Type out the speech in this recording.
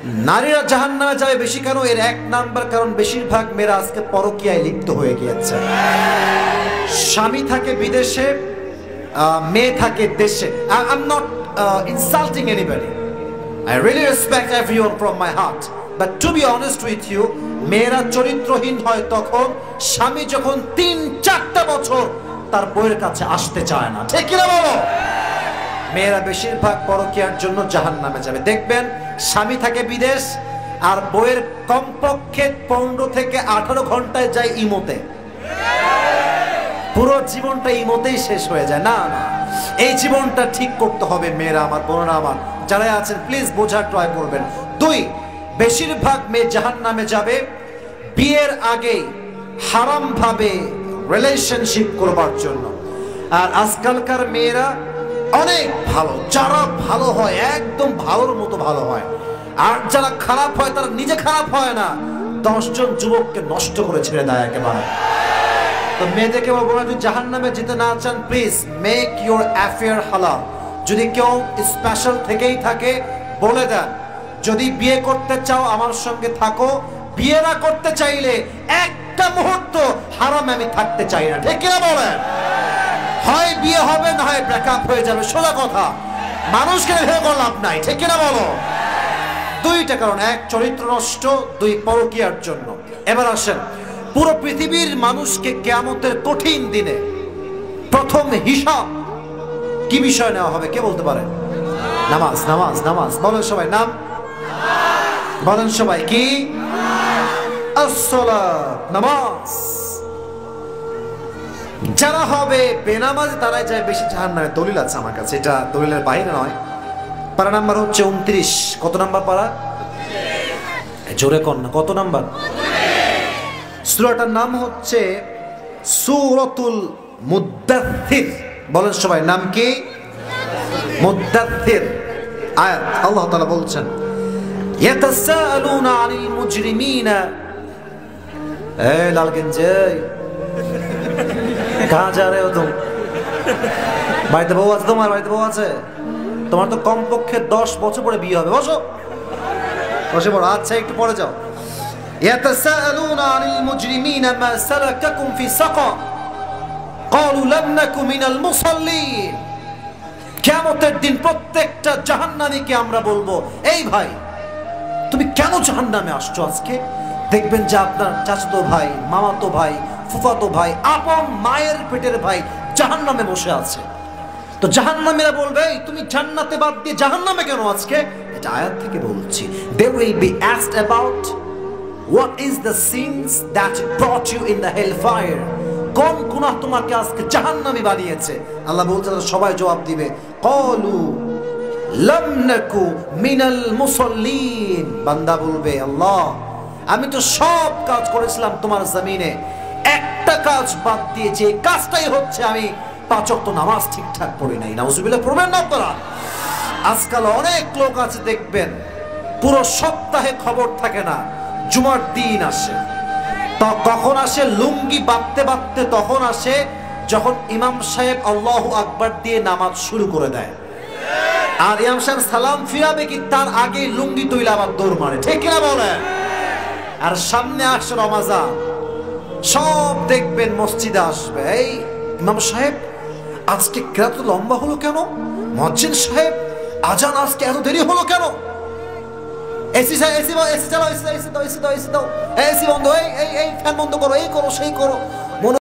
নারীরা জাহান্নামে যাবে বেশি কেন? এর এক নাম্বার কারণ, বেশিরভাগ মেয়েরা আজকে পরকীয়ায় লিপ্ত হয়ে গিয়েছে। স্বামী থাকে বিদেশে, মেয়ে থাকে দেশে। I'm not insulting anybody. I really respect everyone from my heart. But to be honest with you, মেয়েরা চরিত্রহীন হয় তখন স্বামী যখন 3-4টা বছর তার বউয়ের কাছে আসতে চায় না। ঠিক কি না বলো? মেয়েরা বেশিরভাগ পরকীয়ার জন্য জাহান্নামে যাবে। দেখবেন স্বামী থাকে বিদেশ আর বউয়ের কমপক্ষে 15 থেকে 18 ঘন্টায় যায় ইমোতে। পুরো জীবনটা ইমোতেই শেষ হয়ে যায়। না না, এই জীবনটা ঠিক করতে হবে। মেয়েরা আমার, বোনেরা আমার, যারা আছেন প্লিজ বোঝার ট্রাই করবেন। 2, বেশিরভাগ মেয়ে জাহান্নামে যাবে বিয়ের আগে হারাম ভাবে রিলেশনশিপ করবার জন্য। আর আজকালকার মেয়েরা অনেক ভালো, যারা ভালো হয় একদম ভালোর মতো ভালো হয়, আর যারা খারাপ হয় তারা নিজে খারাপ হয় না, 10 জন যুবককে নষ্ট করে ছেড়ে দেয় একেবারে। তো মেয়েদেরকে বলবো না, যদি জাহান্নামে যেতে না চান প্লিজ মেক ইউর অ্যাফেয়ার হালাল। যদি কেউ স্পেশাল থেকেই থাকে বলে দেন, যদি বিয়ে করতে চাও আমার সঙ্গে থাকো, বিয়ে না করতে চাইলে একটা মুহূর্ত হারামে আমি থাকতে চাই না। ঠিক কিনা বলেন? হয় বিয়ে হবে না হয় ব্রেকআপ হয়ে যাবে, সোজা কথা। মানুষকে ভেবে কোনো লাভ নাই। ঠিক কিনা বলো? 2টা কারণ, 1 চরিত্র নষ্ট, 2 পরকীয়ার জন্য। এবার আসেন, পুরো পৃথিবীর মানুষকে কিয়ামতের কঠিন দিনে প্রথম হিসাব কি বিষয় নেওয়া হবে কে বলতে পারে? নামাজ। নামাজ নামাজ বলেন সবাই, নাম বলেন সবাই, কি? আসসালাত, নামাজ। যারা হবে বেনামাজি তারাই যায় বেশি জাহান্নামে। দলিল আছে আমার কাছে, এটা দলিলের বাইরে নয়। পারা নাম্বার হচ্ছে 29। কত নাম্বার পারা? জোরে কর না, কত নাম্বার? সূরাটার নাম হচ্ছে সূরাতুল মুদ্দাথির। বলেন সবাই, নাম কি? মুদ্দাথির। আয়াত আল্লাহ তাআলা বলছেন, ইয়াতাসাআলুনা আনিল মুজরিমিনা। এই লালগঞ্জে কাহা যা রে হো তুম? বাড়িতে বউ আছে তোমার? বাড়িতে বউ আছে তোমার? তো কমপক্ষে 10 বছর পরে বিয়ে হবে। বসো, বসে পড়ো। আচ্ছা, একটু পরে যাও। ইয়াতাসাআলুনা আনিল মুজরিমিনা মা সালাকাকুম ফি সাকার ক্বালু লাম নাকু মিনাল মুসাল্লিন। কিয়ামতের দিন প্রত্যেকটা জাহান্নামীকে আমরা বলবো, এই ভাই তুমি কেন জাহান্নামে আসছো আজকে? দেখবেন যে আপনার চাচাতো ভাই, মামাতো ভাই, ফুফাতো ভাই, আপন মায়ের পেটের ভাই জাহান্নামে বসে আছে। তো জাহান্নামীরা বলবে, তুমি জান্নাতে বাদ দিয়ে জাহান্নামে কেন আজকে? এটা আয়াত থেকে বলছি। They will be asked about what is the sins that brought you in the hellfire. কোন গুনাহ তোমাকে আজকে জাহান্নামী বানিয়েছে? আল্লাহ বলছেন, সবাই জবাব দিবে, ক্বালু লাম নাকু মিনাল মুসাল্লিন। বান্দা বলবে, আল্লাহ আমি তো সব কাজ করেছিলাম তোমার জমিনে, একটা কাজ বাদ দিয়ে, যে কাজটাই হচ্ছে আমি 5 ওয়াক্ত নামাজ ঠিকঠাক পড়ি নাই। নাউজুবিল্লাহ পড়বেন না আপনারা? আজকাল অনেক লোক আছে দেখবেন পুরো সপ্তাহে খবর থাকে না, জুমার দিন আসে। তো কখন আসে? লুঙ্গি বাঁধতে বাঁধতে তখন আসে যখন ইমাম সাহেব আল্লাহু আকবার দিয়ে নামাজ শুরু করে দেয়। আর ইমাম সাহেব সালাম ফিরাবে কি তার আগে লুঙ্গি তুইলা আবার দৌড় মারে। ঠিক কিনা বলেন? আর সামনে আসে রমাজান, সব দেখবেন মসজিদে আসবে, এই ইমাম সাহেব আজকে কেরাত লম্বা হলো কেন? মুয়াজ্জিন সাহেব আজান আজকে এত দেরি হলো কেন? এসি চালাও, এসি দাও, এসি দাও, এসি দাও, এসি বন্ধ, এই ফ্যান বন্ধ করো, এই করো, সেই করো।